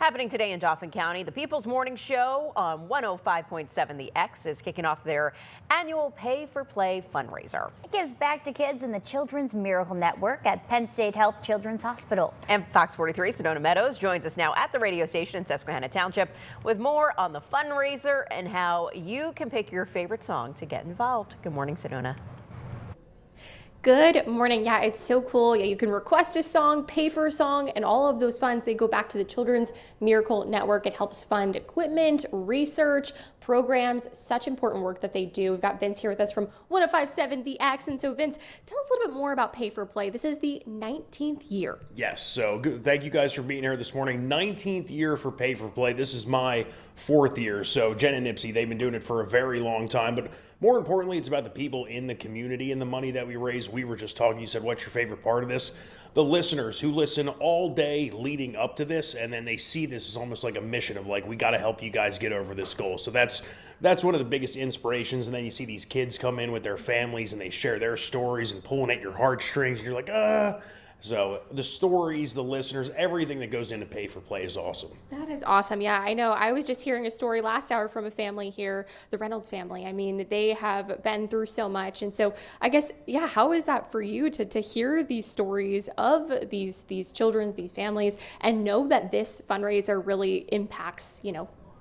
Happening today in Dauphin County, the People's Morning Show on 105.7 The X is kicking off their annual Pay for Play fundraiser. It gives back to kids in the Children's Miracle Network at Penn State Health Children's Hospital. And Fox 43's Sedona Meadows joins us now at the radio station in Susquehanna Township with more on the fundraiser and how you can pick your favorite song to get involved. Good morning, Sedona. Good morning. Yeah, it's so cool. Yeah, you can request a song, pay for a song, and all of those funds, they go back to the Children's Miracle Network. It helps fund equipment, research, programs, such important work that they do. We've got Vince here with us from 105.7 The X. And so Vince, tell us a little bit more about Pay for Play. This is the 19th year. Yes, so good. Thank you guys for being here this morning. 19th year for Pay for Play. This is my 4th year. So Jen and Nipsey, they've been doing it for a very long time, but more importantly, it's about the people in the community and the money that we raise. We were just talking, you said, what's your favorite part of this? The listeners who listen all day leading up to this, and then they see this as almost like a mission of like, we got to help you guys get over this goal. So that's one of the biggest inspirations. And then you see these kids come in with their families and they share their stories and pulling at your heartstrings. And you're like, So the stories, the listeners, everything that goes into Pay for Play is awesome. That is awesome. Yeah, I know. I was just hearing a story last hour from a family here, the Reynolds family. I mean, they have been through so much. And so I guess, yeah, how is that for you to hear these stories of these children, these families, and know that this fundraiser really impacts,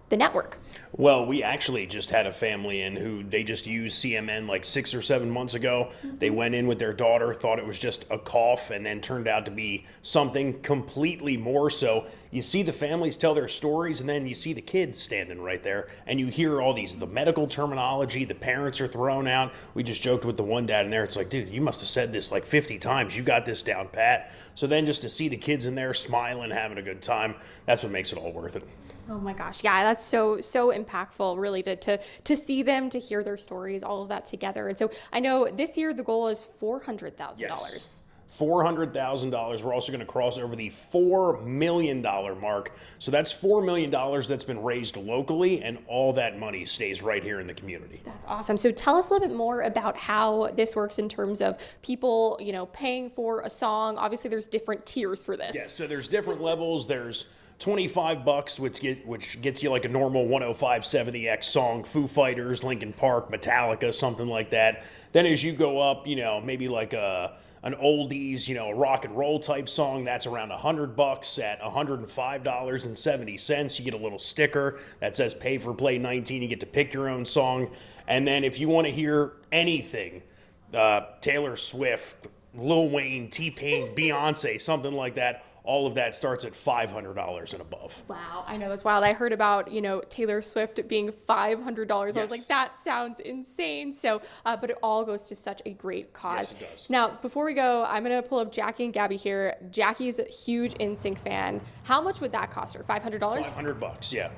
the network? Well, we actually just had a family in who they just used CMN like 6 or 7 months ago. They went in with their daughter, thought it was just a cough, and then turned out to be something completely more. So you see the families tell their stories, and then you see the kids standing right there, and you hear all the medical terminology. The parents are thrown out. We just joked with the one dad in there. It's like, dude, you must have said this like 50 times. You got this down pat. So then just to see the kids in there smiling, having a good time, that's what makes it all worth it. Oh my gosh. Yeah, that's so impactful, really, to see them, to hear their stories, all of that together. And so I know this year the goal is $400,000. Yes. $400,000. We're also going to cross over the $4 million mark. So that's $4 million that's been raised locally, and all that money stays right here in the community. That's awesome. So tell us a little bit more about how this works in terms of people, paying for a song. Obviously, there's different tiers for this. Yes, so there's different levels. There's $25, which gets you like a normal 105.7 The X song, Foo Fighters, Linkin Park, Metallica, something like that. Then as you go up, maybe like an oldies, a rock and roll type song, that's around $100. At $105.70, you get a little sticker that says Pay for Play 19. You get to pick your own song. And then if you want to hear anything, Taylor Swift, Lil Wayne, T-Pain, Beyonce, something like that, all of that starts at $500 and above. Wow, I know, it's wild. I heard about, Taylor Swift being $500. Yes. I was like, that sounds insane. So, but it all goes to such a great cause. Yes, it does. Now, before we go, I'm going to pull up Jackie and Gabby here. Jackie's a huge NSYNC fan. How much would that cost her? $500? $500, yeah.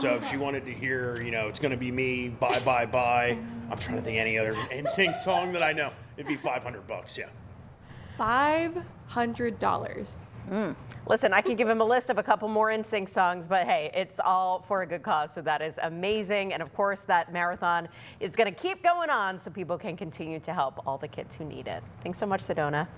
So if she wanted to hear, it's going to be me, bye, bye, bye. I'm trying to think any other NSYNC song that I know. It'd be $500, yeah. $500. Listen, I could give him a list of a couple more NSYNC songs, but hey, it's all for a good cause, so that is amazing. And of course, that marathon is going to keep going on so people can continue to help all the kids who need it. Thanks so much, Sedona.